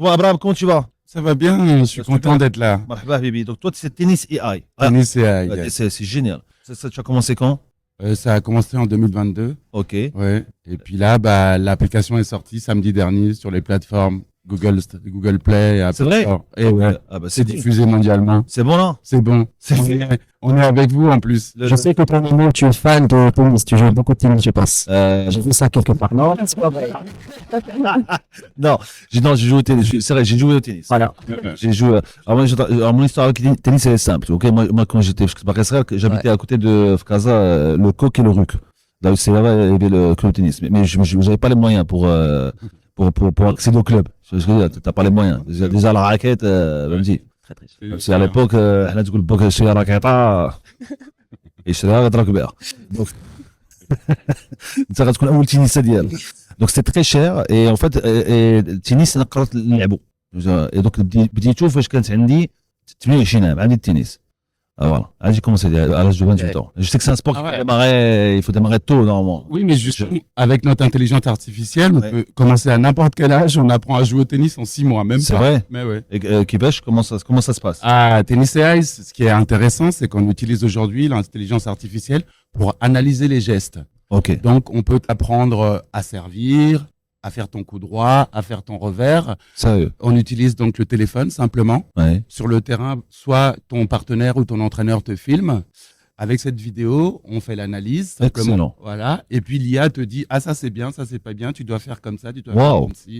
Comment, Abraham, comment tu vas? Ça va bien, je suis content d'être là. Marhaba, Habibi. Donc, toi, c'est tennis AI. Tennis et Ouais, c'est génial. Tu as commencé quand? Ça a commencé en 2022. Ok. Ouais. Et puis là, l'application est sortie samedi dernier sur les plateformes Google Play et Apple C'est vrai? Store. Et ouais, Ah, bah, c'est cool. diffusé mondialement. C'est bon, là? C'est bon. C'est On est avec vous en plus. Je sais que pour le moment, tu es fan de tennis. Tu joues beaucoup de tennis, je pense. J'ai vu ça quelque part. Non, c'est pas vrai. Non, non, j'ai joué au tennis. C'est vrai, j'ai joué au tennis. Voilà. J'ai joué. Alors, mon histoire avec le tennis, elle est simple. Ok, moi quand j'étais, j'habitais à côté de Casa, le coq et le ruc. Là, c'est là-bas, il y avait le club de tennis. Mais je n'avais pas les moyens pour accéder au club. Tu n'as pas les moyens. Déjà la raquette, vas-y. Très triste. C'est à l'époque, حنا تقول بوك شي راكيطه يشريها غتراك بها. Donc, انت غتكون اول تنسه ديالك. Donc c'était très cher et en fait التنس انا قررت نلعبو. Et donc بديت نشوف فاش كانت عندي 28 عام عندي التنس. Ah, voilà. Ah, j'ai commencé à l'âge de 28 ans. Je sais que c'est un sport il faut démarrer tôt, normalement. Oui, mais justement, avec notre intelligence artificielle, on peut commencer à n'importe quel âge. On apprend à jouer au tennis en 6 mois, même pas. C'est vrai. Mais ouais. Et Kivesh, comment ça se passe? Ah, Tennis AI, ce qui est intéressant, c'est qu'on utilise aujourd'hui l'intelligence artificielle pour analyser les gestes. Ok. Donc, on peut t'apprendre à servir, à faire ton coup droit, à faire ton revers. Sérieux? On utilise donc le téléphone simplement. Ouais. Sur le terrain, soit ton partenaire ou ton entraîneur te filme. Avec cette vidéo, on fait l'analyse. Simplement. Excellent. Voilà. Et puis l'IA te dit, ah, ça c'est bien, ça c'est pas bien, tu dois faire comme ça, tu dois faire comme ci.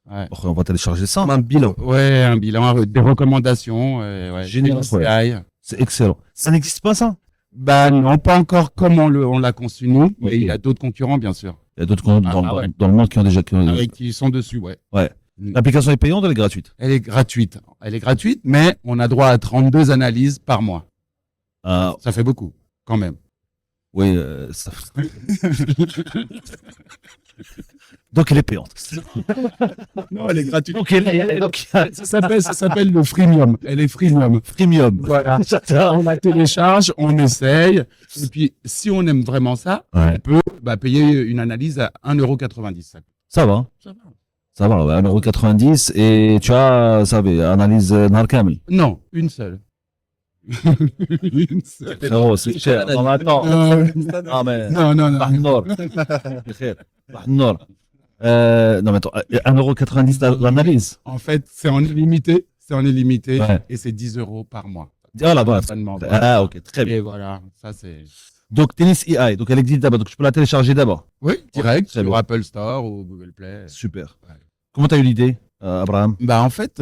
Ouais. Oh, on va télécharger ça. Un bilan. Ouais, un bilan, des recommandations. Ouais. Génial. Tennis AI. C'est excellent. Ça n'existe pas, ça? Bah non, pas encore comme on l'a conçu nous, mais il y a d'autres concurrents bien sûr. Il y a d'autres ouais. dans le monde qui ont déjà. Qui sont dessus, ouais. Ouais. L'application est payante, elle est gratuite. Elle est gratuite. Elle est gratuite, mais on a droit à 32 analyses par mois. Ça fait beaucoup, quand même. Oui, ça. Donc elle est payante. Non, elle est gratuite. Donc, Ça s'appelle le freemium. Elle est freemium. Premium. Voilà. On la télécharge, on essaye. Et puis, si on aime vraiment ça, Ouais. on peut payer une analyse à 1,90 €. Ça va. Ça va. Ça va, ouais, 1,90 € et tu as, ça va, analyse Nahar Kamel. Non, une seule. Une seule. Frérot, c'est cher. Non, mais attends. Ah, mais. Non. واحد النور. بخير. واحد النور. Non, mais attends, 1,90 € l'analyse. En fait, c'est en illimité. Ouais. Et c'est 10 € par mois. Ah, là-bas. Abonnement. Ah, ok, très bien. Et voilà, ça c'est. Donc, Tennis AI, donc elle existe d'abord, donc je peux la télécharger d'abord. Oui, direct Très sur bien. Apple Store ou Google Play. Super. Ouais. Comment t'as eu l'idée, Abraham? En fait,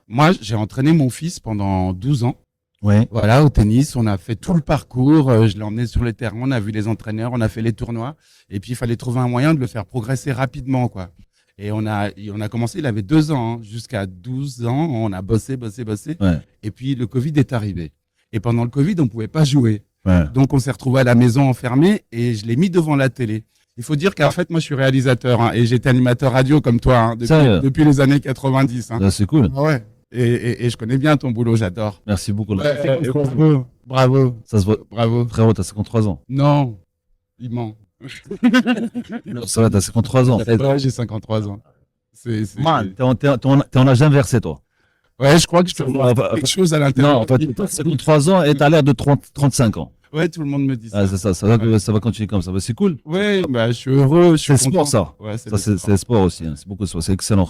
moi, j'ai entraîné mon fils pendant 12 ans. Ouais. Voilà, au tennis, on a fait tout le parcours. Je l'ai emmené sur les terrains, on a vu les entraîneurs, on a fait les tournois. Et puis, il fallait trouver un moyen de le faire progresser rapidement, quoi. Et on a commencé, il avait 2 ans, hein, jusqu'à 12 ans, on a bossé. Ouais. Et puis, le Covid est arrivé. Et pendant le Covid, on pouvait pas jouer. Ouais. Donc, on s'est retrouvé à la maison enfermé et je l'ai mis devant la télé. Il faut dire qu'en fait, moi, je suis réalisateur, hein, et j'étais animateur radio comme toi, hein, depuis les années 90. Hein. Ça, c'est cool. Ouais. Et je connais bien ton boulot, j'adore. Merci beaucoup. Bravo. Ça se voit. Bravo. Frérot, t'as 53 ans. Non, il ment. Ça va, t'as 53 ans. Ouais, j'ai 53 ans. Man, t'es en âge inversé, toi. Ouais, je crois que je peux voir quelque chose à Non, l'intérieur. en fait, t'as 53 ans et t'as l'air de 35 ans. Ouais, tout le monde me dit ça. Ah, c'est ça, ça va continuer comme ça. Bah, c'est cool. Ouais, je suis heureux, je suis C'est le content. sport, ça. Ouais, Ça, c'est le sport aussi. Hein. C'est beaucoup de sport. C'est excellent.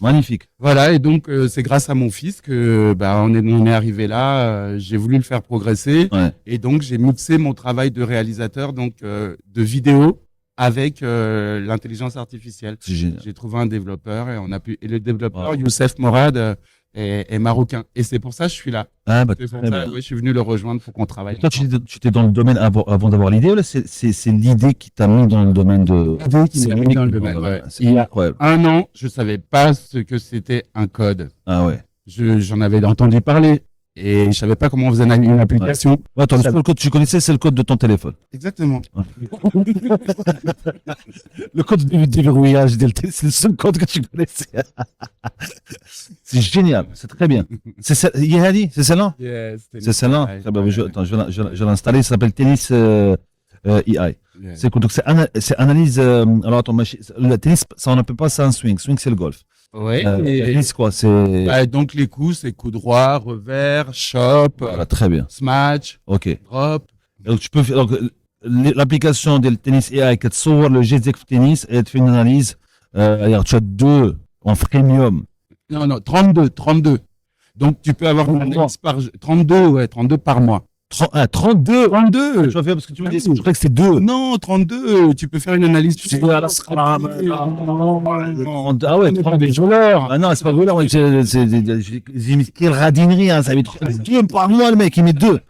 Magnifique. Voilà, et donc c'est grâce à mon fils que on est arrivé là. J'ai voulu le faire progresser, Ouais. et donc j'ai mixé mon travail de réalisateur, donc de vidéo, avec l'intelligence artificielle. C'est génial. J'ai trouvé un développeur et le développeur Wow. Youssef Morad est marocain, et c'est pour ça que je suis là. Ah, bah, C'est pour très ça, bien. ouais, je suis venu le rejoindre pour qu'on travaille. Toi, tu étais dans le domaine avant d'avoir l'idée, ou là, c'est l'idée qui t'a mis dans le domaine de. qui m'a mis dans le domaine, ouais. C'est incroyable. 1 an, je savais pas ce que c'était un code. Ah ouais. J'en avais entendu parler, et je savais pas comment on faisait une application. Ouais, attends, le seul code que tu connaissais, c'est le code de ton téléphone. Exactement. Le code de déverrouillage, c'est le seul code que tu connaissais. C'est génial, c'est très bien. Yehadi, c'est celle-là? Yes, C'est celle-là? Ouais, Très bien, ouais, attends, je vais l'installer, ça s'appelle Tennis AI. ouais. C'est cool, donc c'est analyse. Alors attends, le tennis, ça on n'appelle pas ça un swing. Swing, c'est le golf. Ouais. Tennis, quoi, c'est. Bah, donc les coups, c'est coup droit, revers, chop, Voilà, très bien. smash, Ok. drop. Donc, tu peux faire. Donc, l'application de tennis AI qui te sort le jet de tennis et te fait une analyse. Alors, tu as deux en freemium. Non, non, 32. Donc tu peux avoir une analyse par 32 par mois. 32. 32. Tu vas faire parce que tu me dis, je crois que c'est deux. Non, 32, tu peux faire une analyse. Ah ouais, On n'est pas des joueurs. Ah non, c'est pas vrai, là, j'ai mis quelle radinerie, hein, ça met deux par mois, le mec, il met deux.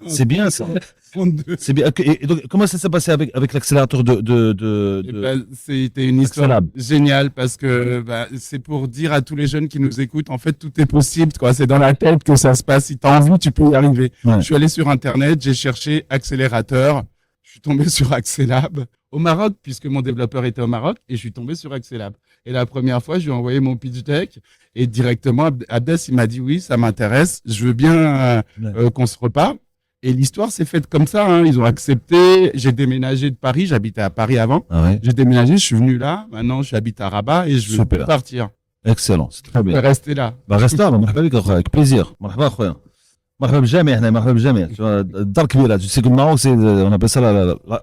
C'est bien, ça. 32. C'est bien. Et donc, comment ça s'est passé avec l'accélérateur Eh ben, c'était une histoire Accélab. géniale parce que bah, c'est pour dire à tous les jeunes qui nous écoutent, en fait, tout est possible, quoi. C'est dans la tête que ça se passe. Si tu as envie, tu peux y arriver. Ouais. Je suis allé sur Internet, j'ai cherché accélérateur. Je suis tombé sur Accélab au Maroc, puisque mon développeur était au Maroc, et je suis tombé sur Accélab. Et la première fois, je lui ai envoyé mon pitch deck, et directement, Abdes, il m'a dit oui, ça m'intéresse, je veux bien qu'on se reparle. Et l'histoire s'est faite comme ça, hein. Ils ont accepté. J'ai déménagé de Paris. J'habitais à Paris avant. Ah ouais. J'ai déménagé, je suis venu là. Maintenant, j'habite à Rabat et je veux Super. partir. Excellent, c'est très Je bien. vais rester là. Bah, reste là, مرحبا بك أخويا, avec plaisir. مرحبا أخويا. مرحبا بالجميع هنا, مرحبا بالجميع. Tu vois, الدار كبيرة. Tu sais que le Maroc, on appelle ça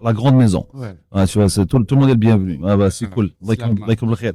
la grande maison. Ouais. Ouais, tu vois, tout le monde est le bienvenu. Ah bah, c'est cool. الله يكون بالخير.